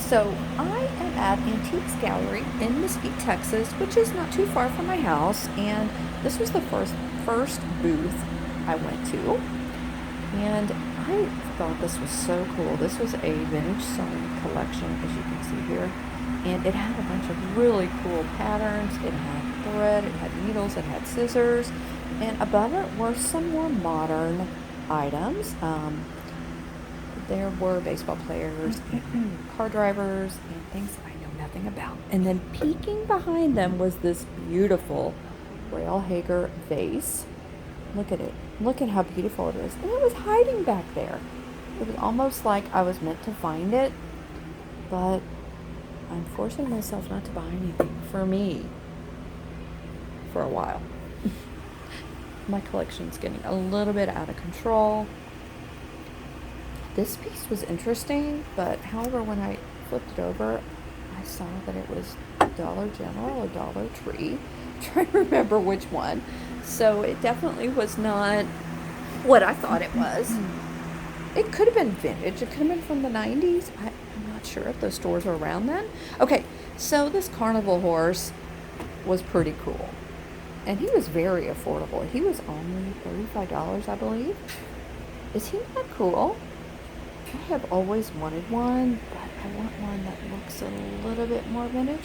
So I am at Antiques Gallery in Mesquite, Texas, which is not too far from my house, and this was the first booth I went to, and I thought this was so cool. This was a vintage sewing collection, as you can see here, and it had a bunch of really cool patterns. It had thread, it had needles, it had scissors, and above it were some more modern items. There were baseball players and car drivers and things that I know nothing about. And then peeking behind them was this beautiful Rail Hager vase. Look at it. Look at how beautiful it is. And it was hiding back there. It was almost like I was meant to find it, but I'm forcing myself not to buy anything for me for a while. My collection's getting a little bit out of control. This piece was interesting, but however, when I flipped it over, I saw that it was Dollar General or Dollar Tree. I'm trying to remember which one. So it definitely was not what I thought it was. It could have been vintage. It could have been from the 90s. I'm not sure if those stores were around then. Okay, so this carnival horse was pretty cool. And he was very affordable. He was only $35, I believe. Is he not cool? I have always wanted one, but I want one that looks a little bit more vintage.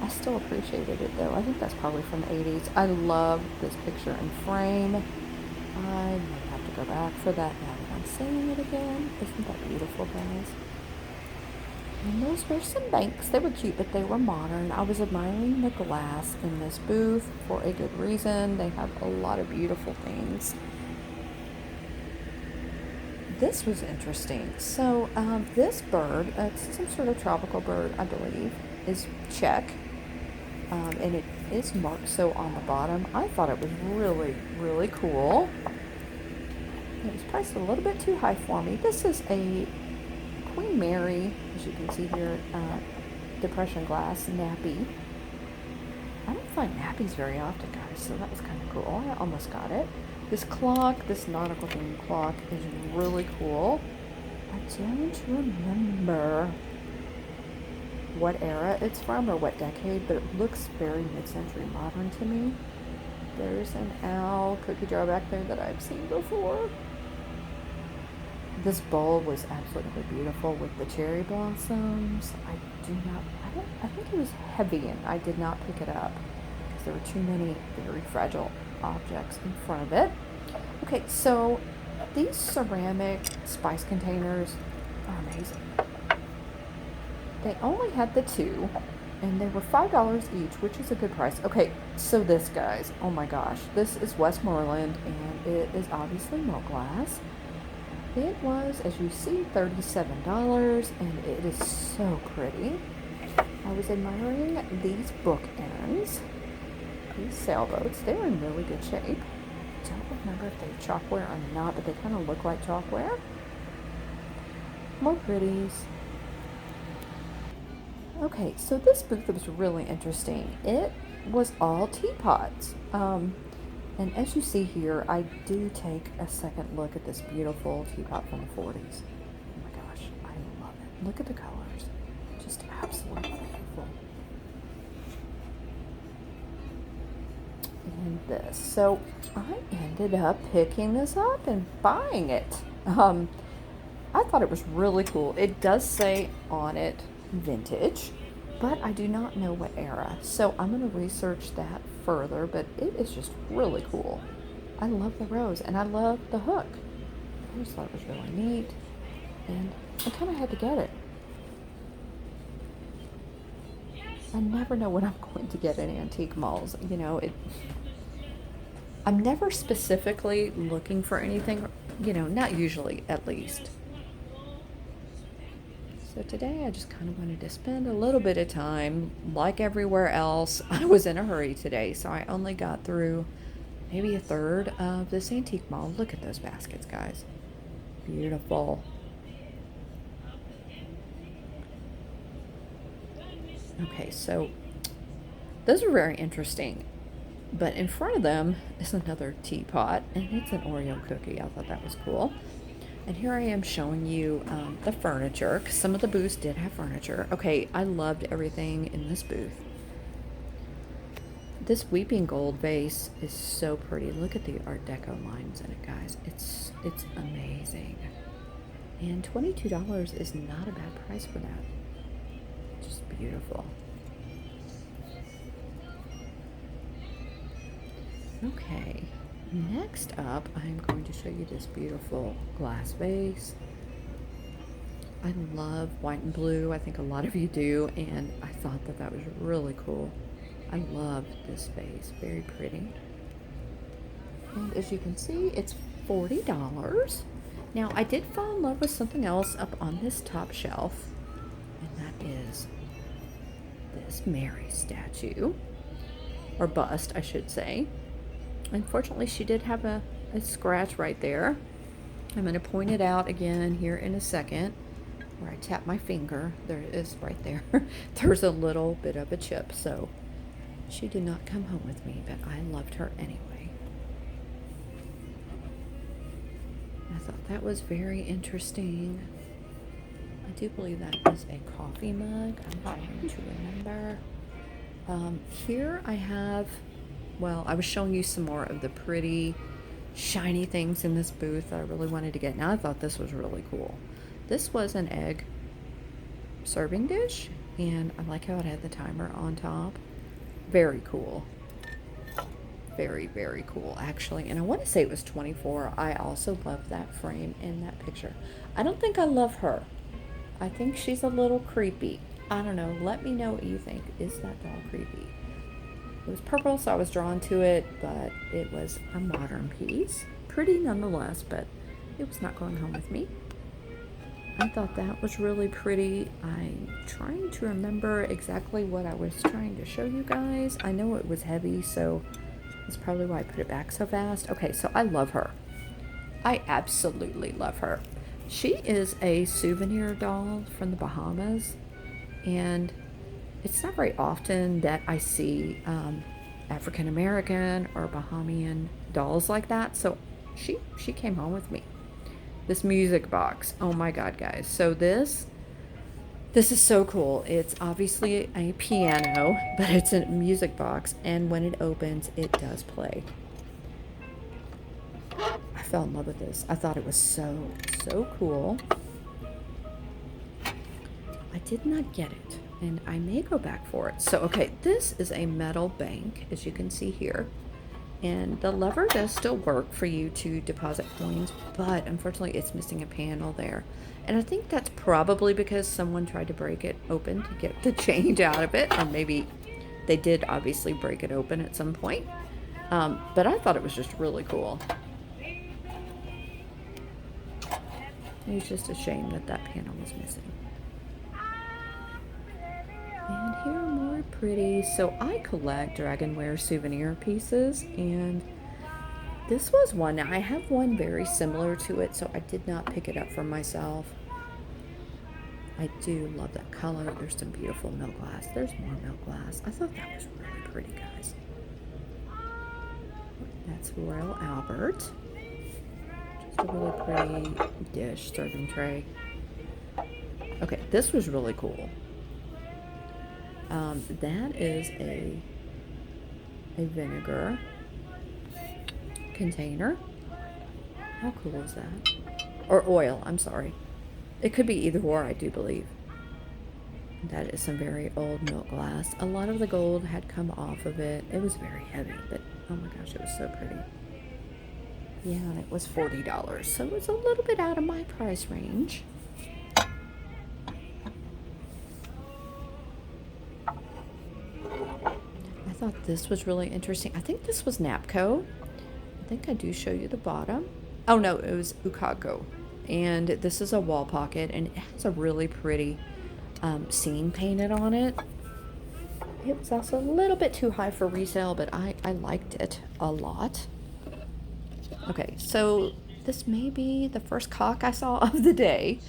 I still appreciated it though. I think that's probably from the 80s. I love this picture and frame. I may have to go back for that now that I'm seeing it again. Isn't that beautiful, guys? And those were some banks. They were cute, but they were modern. I was admiring the glass in this booth for a good reason. They have a lot of beautiful things. This was interesting. So this bird, it's some sort of tropical bird, I believe, is Czech, and it is marked so on the bottom. I thought it was really, really cool. It was priced a little bit too high for me. This is a Queen Mary, as you can see here, depression glass nappy. I don't find nappies very often, guys, so that was kind of cool. I almost got it. This clock, this nautical themed clock, is really cool. I don't remember what era it's from or what decade, but it looks very mid-century modern to me. There's an owl cookie jar back there that I've seen before. This bowl was absolutely beautiful with the cherry blossoms. I think it was heavy and I did not pick it up because there were too many very fragile objects in front of it. Okay, so these ceramic spice containers are amazing. They only had the two, and they were $5 each, which is a good price. Okay, so this, guys, oh my gosh, this is Westmoreland, and it is obviously milk glass. It was, as you see, $37, and it is so pretty. I was admiring these bookends. These sailboats, they were in really good shape. I don't remember if they're chalkware or not, but they kind of look like chalkware. More pretties. Okay, so this booth was really interesting. It was all teapots. And as you see here, I do take a second look at this beautiful teapot from the 40s. Oh my gosh, I love it. Look at the colors. Just absolutely beautiful. And this. So I ended up picking this up and buying it. I thought it was really cool. It does say on it vintage, but I do not know what era. So I'm going to research that further, but it is just really cool. I love the rose and I love the hook. I just thought it was really neat and I kind of had to get it. I never know what I'm going to get in antique malls. You know, I'm never specifically looking for anything, you know, not usually at least. So today I just kind of wanted to spend a little bit of time, like everywhere else. I was in a hurry today, so I only got through maybe a third of this antique mall. Look at those baskets, guys. Beautiful. Okay, so those are very interesting. But in front of them is another teapot, and it's an Oreo cookie. I thought that was cool. And here I am showing you the furniture, 'cause some of the booths did have furniture. Okay, I loved everything in this booth. This weeping gold vase is so pretty. Look at the Art Deco lines in it, guys. It's amazing. And $22 is not a bad price for that. Just beautiful. Okay, next up, I'm going to show you this beautiful glass vase. I love white and blue. I think a lot of you do, and I thought that that was really cool. I love this vase, very pretty. And as you can see, it's $40. Now, I did fall in love with something else up on this top shelf, and that is this Mary statue, or bust, I should say. Unfortunately, she did have a scratch right there. I'm going to point it out again here in a second, where I tap my finger. There it is right there. There's a little bit of a chip, so she did not come home with me, but I loved her anyway. I thought that was very interesting. I do believe that is a coffee mug. I'm trying to remember. Here I have, well, I was showing you some more of the pretty shiny things in this booth that I really wanted to get. Now I thought this was really cool. This was an egg serving dish, and I like how it had the timer on top. Very cool. Very, very cool, actually. And I want to say it was 24. I also love that frame in that picture. I don't think I love her. I think she's a little creepy. I don't know. Let me know what you think. Is that doll creepy? It was purple, so I was drawn to it, but it was a modern piece. Pretty nonetheless, but it was not going home with me. I thought that was really pretty. I'm trying to remember exactly what I was trying to show you guys. I know it was heavy, so that's probably why I put it back so fast. Okay, so I love her. I absolutely love her. She is a souvenir doll from the Bahamas, and it's not very often that I see African American or Bahamian dolls like that, so she came home with me. This music box, oh my god, guys. So this is so cool. It's obviously a piano, but it's a music box, and when it opens, it does play. I fell in love with this. I thought it was so cool. I did not get it, and I may go back for it. So, okay, this is a metal bank, as you can see here. And the lever does still work for you to deposit coins, but unfortunately it's missing a panel there. And I think that's probably because someone tried to break it open to get the change out of it, or maybe they did obviously break it open at some point. But I thought it was just really cool. It was just a shame that that panel was missing. And here are more pretty. So I collect dragonware souvenir pieces, and this was one. Now I have one very similar to it, so I did not pick it up for myself. I do love that color. There's some beautiful milk glass. There's more milk glass. I thought that was really pretty, guys. That's Royal Albert. Just a really pretty dish, serving tray. Okay, this was really cool. That is a vinegar container. How cool is that? Or oil, I'm sorry. It could be either or, I do believe. That is some very old milk glass. A lot of the gold had come off of it. It was very heavy, but oh my gosh, it was so pretty. Yeah, and it was $40, so it's a little bit out of my price range. I thought this was really interesting. I think this was Napco. I think I do show you the bottom. Oh no, it was Ukako. And this is a wall pocket, and it has a really pretty scene painted on it. It was also a little bit too high for resale, but I liked it a lot. Okay, so this may be the first cock I saw of the day.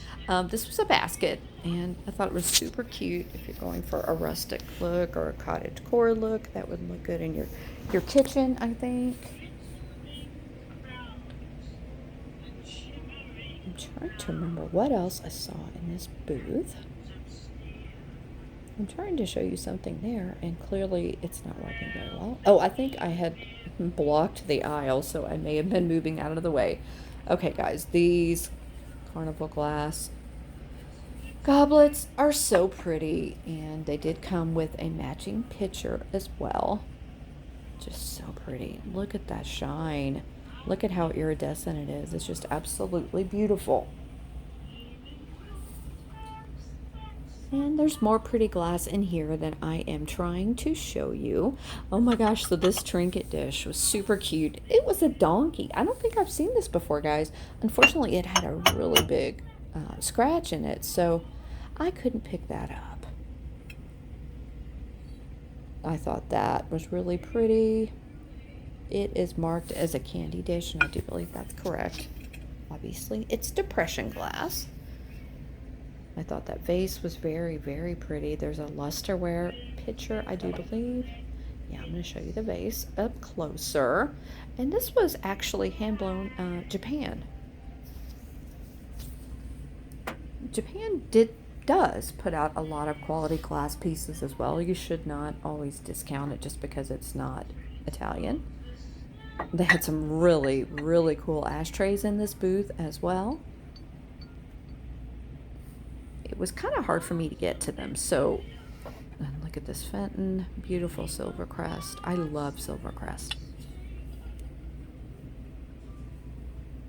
This was a basket, and I thought it was super cute. If you're going for a rustic look or a cottagecore look, that would look good in your kitchen, I think. I'm trying to remember what else I saw in this booth. I'm trying to show you something there, and clearly it's not working very well. Oh, I think I had blocked the aisle, so I may have been moving out of the way. Okay, guys, these carnival glass goblets are so pretty, and they did come with a matching pitcher as well. Just so pretty. Look at that shine. Look at how iridescent it is. It's just absolutely beautiful. And there's more pretty glass in here that I am trying to show you. Oh my gosh, so this trinket dish was super cute. It was a donkey. I don't think I've seen this before, guys. Unfortunately, it had a really big scratch in it, so I couldn't pick that up. I thought that was really pretty. It is marked as a candy dish, and I do believe that's correct. Obviously, it's depression glass. I thought that vase was very, very pretty. There's a lusterware pitcher, I do believe. Yeah, I'm going to show you the vase up closer. And this was actually hand-blown Japan. Japan does put out a lot of quality glass pieces as well. You should not always discount it just because it's not Italian. They had some really, really cool ashtrays in this booth as well. It was kind of hard for me to get to them, so look at this Fenton, beautiful silver crest. I love silver crest.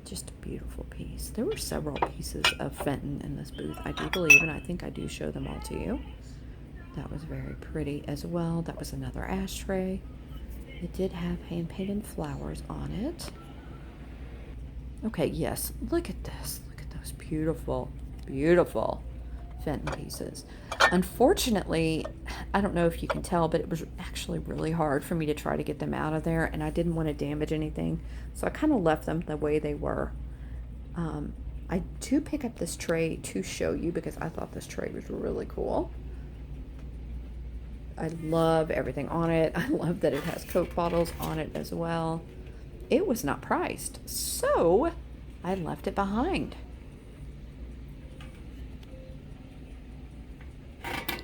Just a beautiful piece. There were several pieces of Fenton in this booth, I do believe, and I think I do show them all to you. That was very pretty as well. That was another ashtray. It did have hand-painted flowers on it. Okay, yes, look at this. Look at those beautiful, beautiful Fenton pieces. Unfortunately, I don't know if you can tell, but it was actually really hard for me to try to get them out of there, and I didn't want to damage anything, so I kind of left them the way they were. I do pick up this tray to show you because I thought this tray was really cool. I love everything on it. I love that it has Coke bottles on it as well. It was not priced, so I left it behind.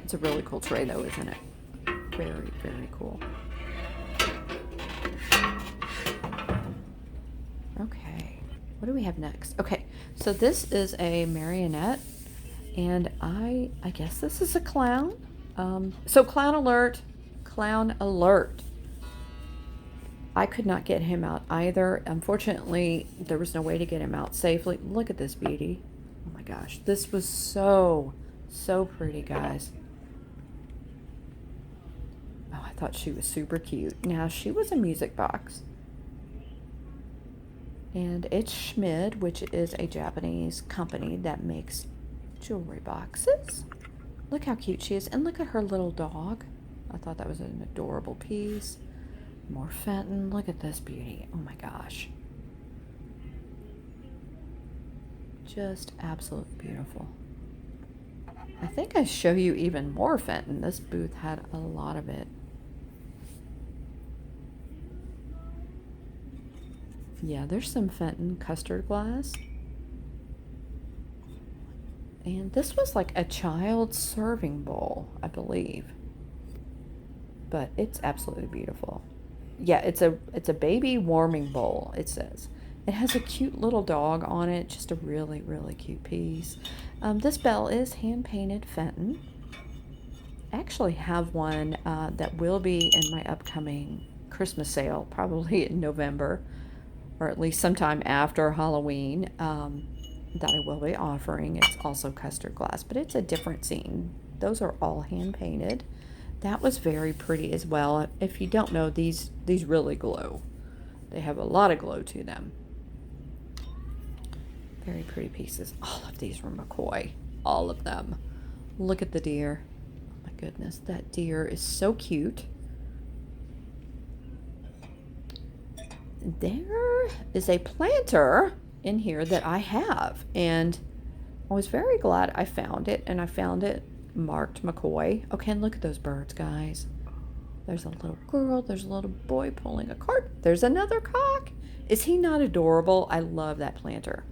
It's a really cool tray though, isn't it? Very, very cool. Okay, what do we have next? Okay, so this is a marionette, and I guess this is a clown. So clown alert, clown alert. I could not get him out either. Unfortunately, there was no way to get him out safely. Look at this beauty. Oh my gosh, this was so pretty, guys. Oh, I thought she was super cute. Now, she was a music box. And it's Schmid, which is a Japanese company that makes jewelry boxes. Look how cute she is. And look at her little dog. I thought that was an adorable piece. More Fenton. Look at this beauty. Oh my gosh. Just absolutely beautiful. I think I show you even more Fenton. This booth had a lot of it. Yeah, there's some Fenton custard glass. And this was like a child's serving bowl, I believe. But it's absolutely beautiful. Yeah, it's a baby warming bowl, it says. It has a cute little dog on it, just a really, really cute piece. This bell is hand-painted Fenton. I actually have one that will be in my upcoming Christmas sale, probably in November, or at least sometime after Halloween. That I will be offering. It's also custard glass, but it's a different scene. Those are all hand painted. That was very pretty as well. If you don't know, these really glow. They have a lot of glow to them. Very pretty pieces. All of these were McCoy. All of them. Look at the deer. Oh my goodness, that deer is so cute. There is a planter in here that I have, and I was very glad I found it, and I found it marked McCoy. Okay, and look at those birds, guys. There's a little girl, there's a little boy pulling a cart, there's another cock. Is he not adorable? I love that planter.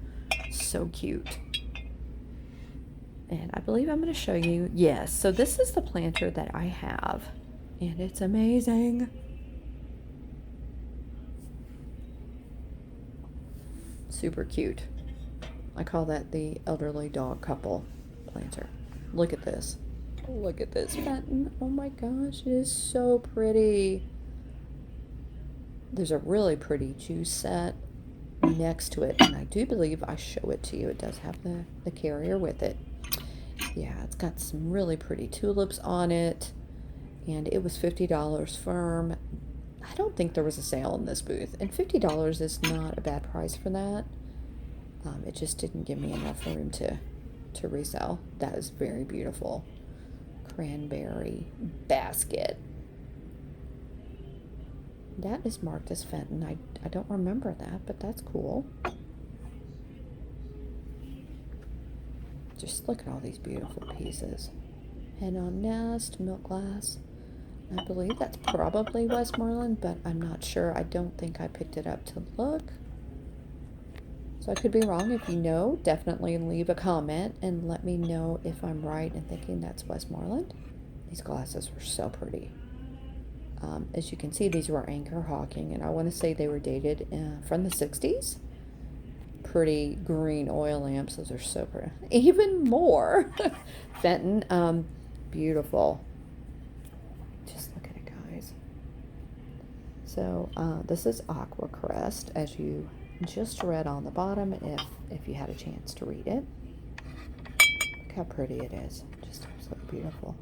So cute. And I believe I'm going to show you. Yes, so this is the planter that I have. And it's amazing. Super cute. I call that the elderly dog couple planter. Look at this. Look at this, Fenton. Oh my gosh, it is so pretty. There's a really pretty juice set next to it, and I do believe I show it to you. It does have the carrier with it. Yeah, it's got some really pretty tulips on it, and it was $50 firm. I don't think there was a sale in this booth, and $50 is not a bad price for that. It just didn't give me enough room to resell. That is very beautiful. Cranberry basket. That is marked as Fenton. I don't remember that, but that's cool. Just look at all these beautiful pieces. Hen on nest, milk glass. I believe that's probably Westmoreland, but I'm not sure. I don't think I picked it up to look. So I could be wrong. If you know, definitely leave a comment and let me know if I'm right in thinking that's Westmoreland. These glasses were so pretty. As you can see, these were Anchor Hawking, and I want to say they were dated from the 60s. Pretty green oil lamps. Those are so pretty. Even more. Fenton. Beautiful. Just look at it, guys. So this is Aqua Crest, as you just read on the bottom, if you had a chance to read it. Look how pretty it is. Just absolutely beautiful.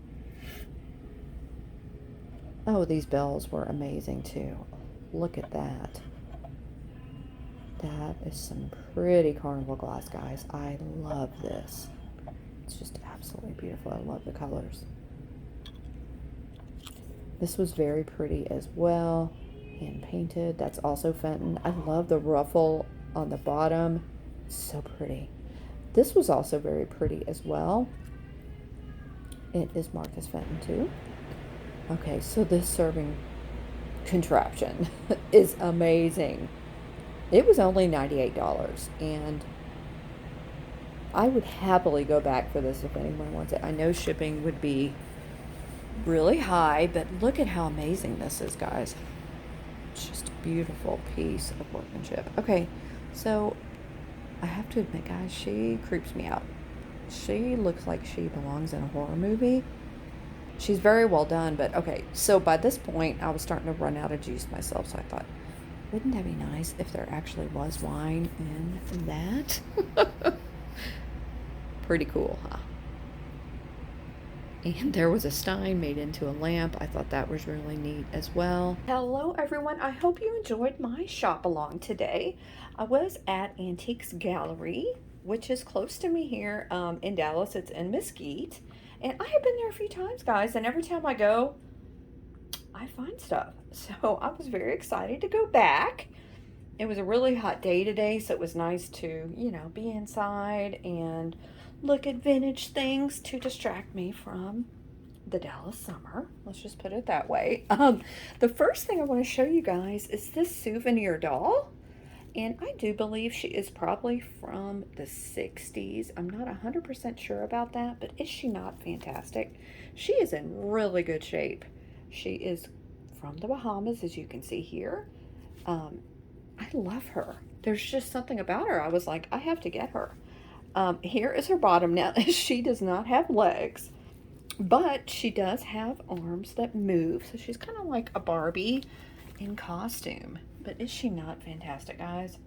Oh, these bells were amazing too. Look at that. That is some pretty carnival glass, guys. I love this. It's just absolutely beautiful. I love the colors. This was very pretty as well. Hand painted. That's also Fenton. I love the ruffle on the bottom. It's so pretty. This was also very pretty as well. It is marked as Fenton too. Okay, so this serving contraption is amazing. It was only $98, and I would happily go back for this if anyone wants it. I know shipping would be really high, but look at how amazing this is, guys. It's just a beautiful piece of workmanship. Okay, so I have to admit, guys, she creeps me out. She looks like she belongs in a horror movie. She's very well done, but okay, so by this point, I was starting to run out of juice myself, so I thought, wouldn't that be nice if there actually was wine in that? Pretty cool, huh? And there was a stein made into a lamp. I thought that was really neat as well. Hello, everyone. I hope you enjoyed my shop along today. I was at Antiques Gallery, which is close to me here in Dallas. It's in Mesquite. And I have been there a few times, guys, and every time I go, I find stuff. So I was very excited to go back. It was a really hot day today, so it was nice to, you know, be inside and look at vintage things to distract me from the Dallas summer. Let's just put it that way. The first thing I want to show you guys is this souvenir doll. And I do believe she is probably from the 60s. I'm not 100% sure about that, but is she not fantastic? She is in really good shape. She is from the Bahamas, as you can see here. I love her. There's just something about her. I was like, I have to get her. Here is her bottom. Now, she does not have legs, but she does have arms that move. So she's kind of like a Barbie in costume. But is she not fantastic, guys?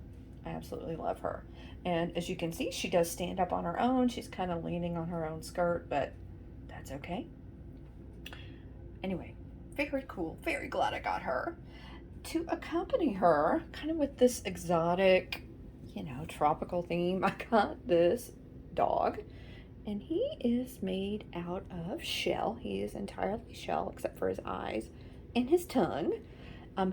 I absolutely love her. And as you can see, she does stand up on her own. She's kind of leaning on her own skirt, but that's okay. Anyway, very cool. Very glad I got her. To accompany her, kind of with this exotic, you know, tropical theme, I got this dog. And he is made out of shell. He is entirely shell except for his eyes and his tongue.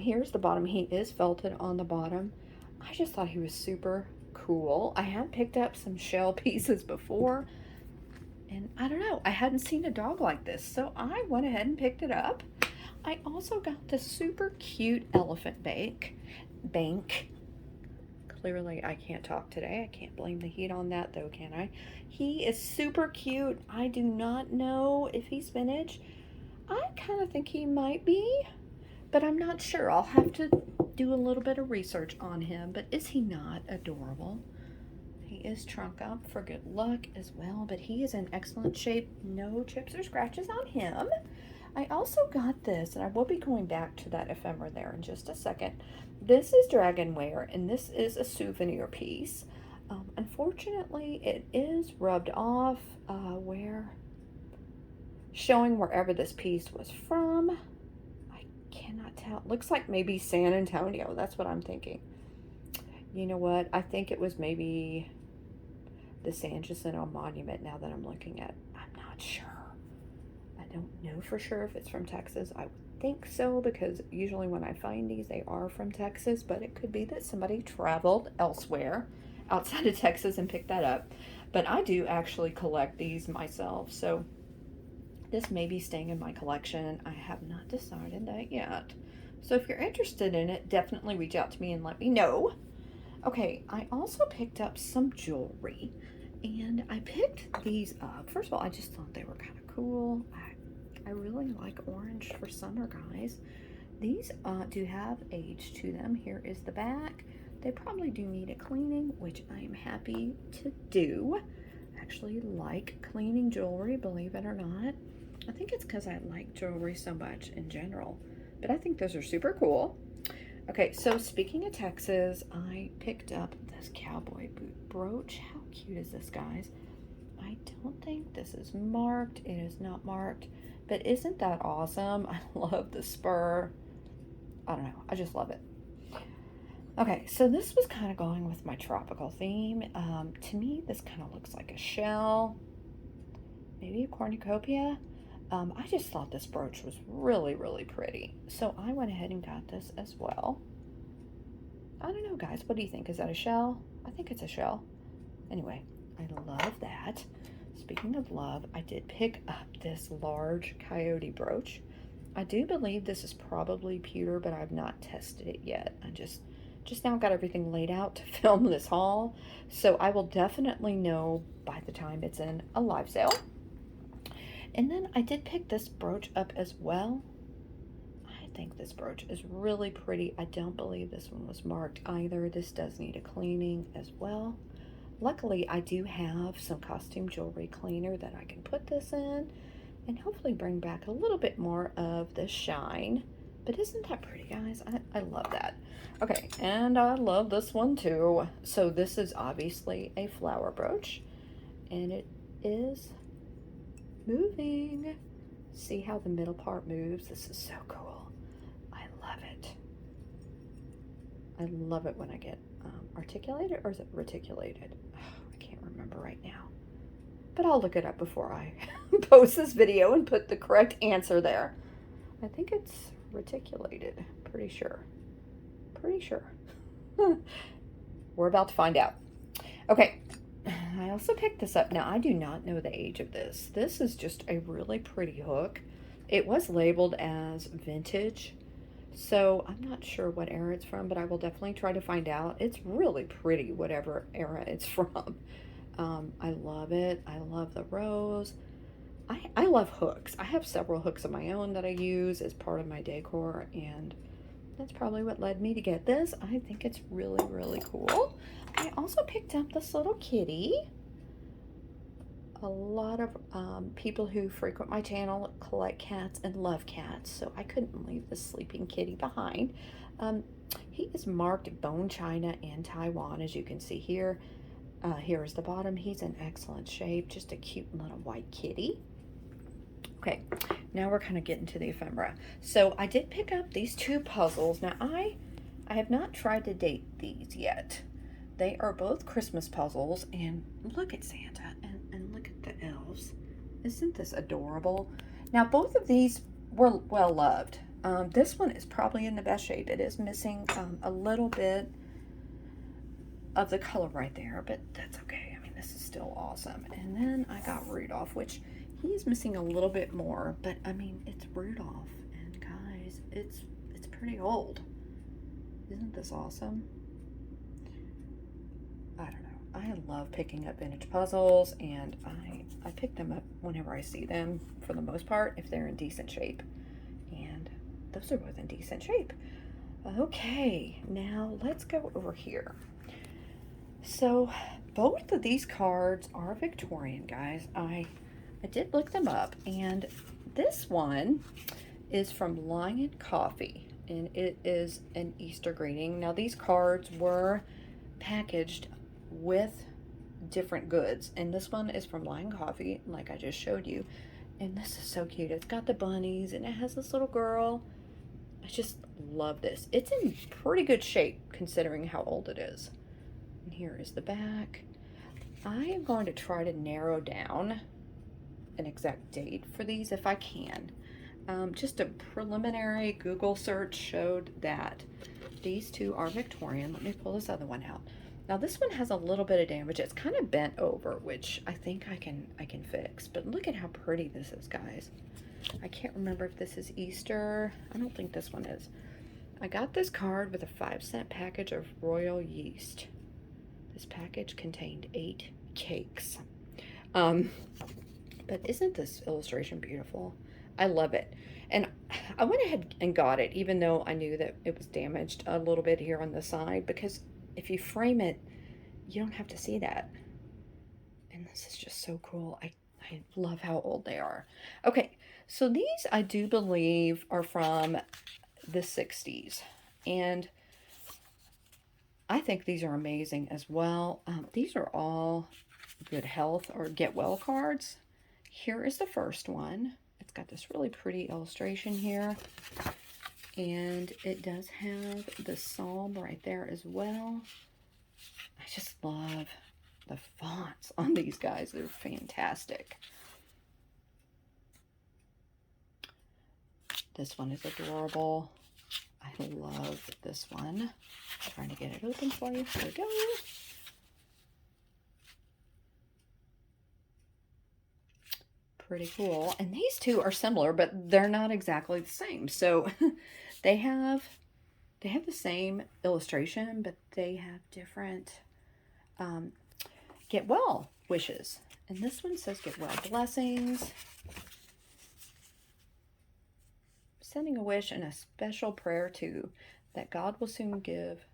Here's the bottom. He is felted on the bottom. I just thought he was super cool. I had picked up some shell pieces before, and I don't know, I hadn't seen a dog like this, so I went ahead and picked it up. I also got this super cute elephant bank clearly I can't talk today. I can't blame the heat on that though, can I? He is super cute. I do not know if he's vintage. I kind of think he might be, but I'm not sure. I'll have to do a little bit of research on him. But is he not adorable? He is trunk up for good luck as well, but he is in excellent shape. No chips or scratches on him. I also got this, and I will be going back to that ephemera there in just a second. This is Dragonware, and this is a souvenir piece. Unfortunately, it is rubbed off showing wherever this piece was from. I cannot tell. It looks like maybe San Antonio. That's what I'm thinking. You know what? I think it was maybe the San Jacinto Monument now that I'm looking at. I'm not sure. I don't know for sure if it's from Texas. I would think so, because usually when I find these, they are from Texas, but it could be that somebody traveled elsewhere outside of Texas and picked that up. But I do actually collect these myself, so this may be staying in my collection. I have not decided that yet. So if you're interested in it, definitely reach out to me and let me know. Okay, I also picked up some jewelry, and I picked these up. First of all, I just thought they were kind of cool. I really like orange for summer, guys. These do have age to them. Here is the back. They probably do need a cleaning, which I am happy to do. I actually like cleaning jewelry, believe it or not. I think it's because I like jewelry so much in general, but I think those are super cool. Okay, so speaking of Texas, I picked up this cowboy boot brooch. How cute is this, guys? I don't think this is marked. It is not marked, but isn't that awesome? I love the spur. I don't know. I just love it. Okay, so this was kind of going with my tropical theme. To me, this kind of looks like a shell, maybe a cornucopia. I just thought this brooch was really, really pretty. So I went ahead and got this as well. I don't know, guys. What do you think? Is that a shell? I think it's a shell. Anyway, I love that. Speaking of love, I did pick up this large coyote brooch. I do believe this is probably pewter, but I've not tested it yet. I just now got everything laid out to film this haul. So I will definitely know by the time it's in a live sale. And then I did pick this brooch up as well. I think this brooch is really pretty. I don't believe this one was marked either. This does need a cleaning as well. Luckily, I do have some costume jewelry cleaner that I can put this in and hopefully bring back a little bit more of the shine. But isn't that pretty, guys? I love that. Okay, and I love this one too. So this is obviously a flower brooch, and it is moving. See how the middle part moves? This is so cool. I love it. I love it when I get articulated, or is it reticulated? Oh, I can't remember right now. But I'll look it up before I post this video and put the correct answer there. I think it's reticulated. Pretty sure. Pretty sure. We're about to find out. Okay. I also picked this up. Now, I do not know the age of this. This is just a really pretty hook. It was labeled as vintage, so I'm not sure what era it's from, but I will definitely try to find out. It's really pretty, whatever era it's from. I love it. I love the rose. I love hooks. I have several hooks of my own that I use as part of my decor, and that's probably what led me to get this. I think it's really, really cool. I also picked up this little kitty. A lot of people who frequent my channel collect cats and love cats, so I couldn't leave the sleeping kitty behind. He is marked bone china and Taiwan, as you can see here. Here is the bottom. He's in excellent shape. Just a cute little white kitty. Okay, now we're kind of getting to the ephemera. So I did pick up these two puzzles. Now I have not tried to date these yet. They are both Christmas puzzles, and look at Santa and look at the elves. Isn't this adorable? Now both of these were well loved. This one is probably in the best shape. It is missing a little bit of the color right there, but that's okay. I mean, this is still awesome. And then I got Rudolph, which he's missing a little bit more, but I mean, it's Rudolph, and guys, it's pretty old. Isn't this awesome? I don't know. I love picking up vintage puzzles, and I pick them up whenever I see them, for the most part, if they're in decent shape. And those are both in decent shape. Okay, now let's go over here. So both of these cards are Victorian, guys. I did look them up, and this one is from Lion Coffee, and it is an Easter greeting. Now these cards were packaged with different goods, and this one is from Lion Coffee, like I just showed you, and this is so cute. It's got the bunnies, and it has this little girl. I just love this. It's in pretty good shape considering how old it is. And here is the back. I am going to try to narrow down an exact date for these if I can. Just a preliminary Google search showed that these two are Victorian. Let me pull this other one out. Now this one has a little bit of damage. It's kind of bent over, which I think I can fix. But look at how pretty this is, guys. I can't remember if this is Easter. I don't think this one is. I got this card with a 5-cent package of royal yeast. This package contained 8 cakes. But isn't this illustration beautiful? I love it. And I went ahead and got it, even though I knew that it was damaged a little bit here on the side, because if you frame it, you don't have to see that. And this is just so cool. I love how old they are. Okay, so these I do believe are from the 60s. And I think these are amazing as well. These are all good health or get well cards. Here is the first one. It's got this really pretty illustration here. And it does have the psalm right there as well. I just love the fonts on these guys. They're fantastic. This one is adorable. I love this one. I'm trying to get it open for you. There we go. Pretty cool. And these two are similar, but they're not exactly the same. So they have the same illustration, but they have different get well wishes. And this one says get well blessings, sending a wish and a special prayer too, that God will soon give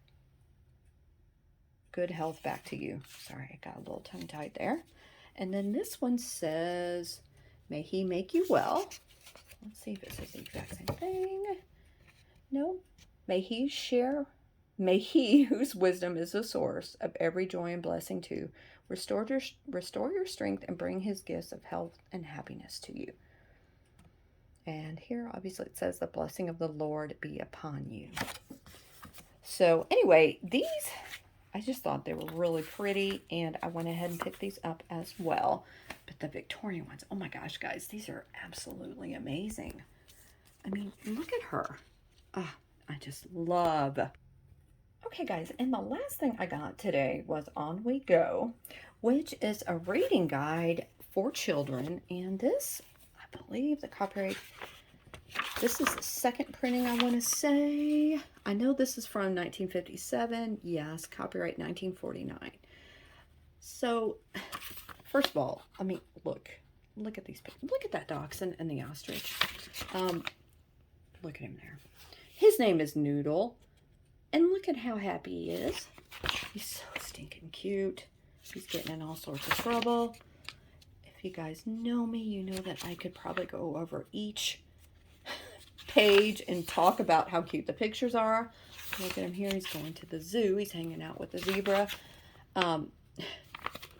good health back to you. Sorry, I got a little tongue-tied there. And then this one says, may he make you well. Let's see if it says the exact same thing. No. May he whose wisdom is the source of every joy and blessing too, restore your strength and bring his gifts of health and happiness to you. And here, obviously, it says the blessing of the Lord be upon you. So anyway, these, I just thought they were really pretty, and I went ahead and picked these up as well. But the Victorian ones, oh my gosh, guys, these are absolutely amazing. I mean, look at her. Ah, I just love. Okay, guys, and the last thing I got today was On We Go, which is a reading guide for children. And this, I believe the copyright, this is the second printing, I want to say. I know this is from 1957. Yes, copyright 1949. So, first of all, I mean, look at these pictures. Look at that dachshund and the ostrich. Look at him there. His name is Noodle. And look at how happy he is. He's so stinking cute. He's getting in all sorts of trouble. If you guys know me, you know that I could probably go over each page and talk about how cute the pictures are. Look at him here. He's going to the zoo. He's hanging out with the zebra.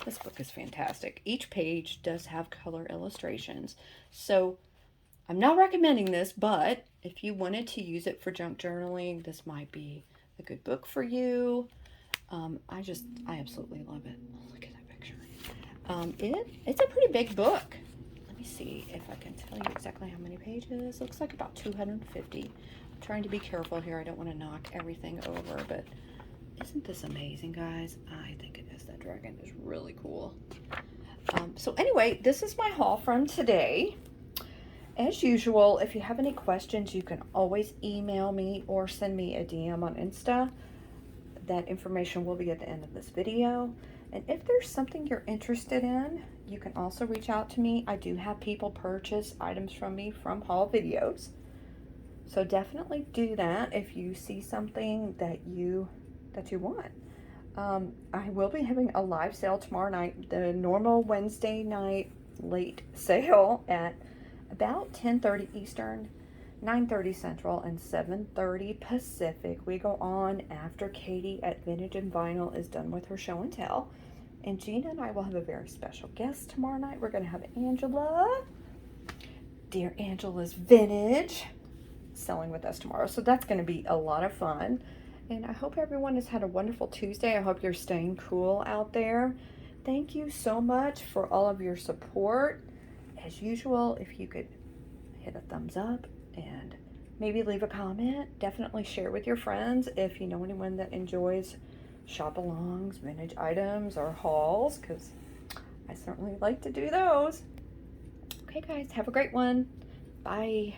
This book is fantastic. Each page does have color illustrations. So I'm not recommending this, but if you wanted to use it for junk journaling, this might be a good book for you. I absolutely love it. Oh, look at that picture. It's a pretty big book. Let me see if I can tell you exactly how many pages. Looks like about 250. I'm trying to be careful here. I don't want to knock everything over, but isn't this amazing, guys? I think it is. That dragon is really cool. So anyway, this is my haul from today. As usual, if you have any questions, you can always email me or send me a DM on Insta. that information will be at the end of this video. And if there's something you're interested in, you can also reach out to me. I do have people purchase items from me from haul videos. So definitely do that if you see something that you want. I will be having a live sale tomorrow night, the normal Wednesday night late sale at about 10:30 Eastern, 9:30 Central, and 7:30 Pacific. We go on after Katie at Vintage and Vinyl is done with her show and tell. And Gina and I will have a very special guest tomorrow night. We're going to have Angela, dear Angela's Vintage, selling with us tomorrow. So that's going to be a lot of fun. And I hope everyone has had a wonderful Tuesday. I hope you're staying cool out there. Thank you so much for all of your support. As usual, if you could hit a thumbs up and maybe leave a comment. Definitely share with your friends if you know anyone that enjoys shop-alongs, vintage items, or hauls, because I certainly like to do those. Okay, guys, have a great one. Bye.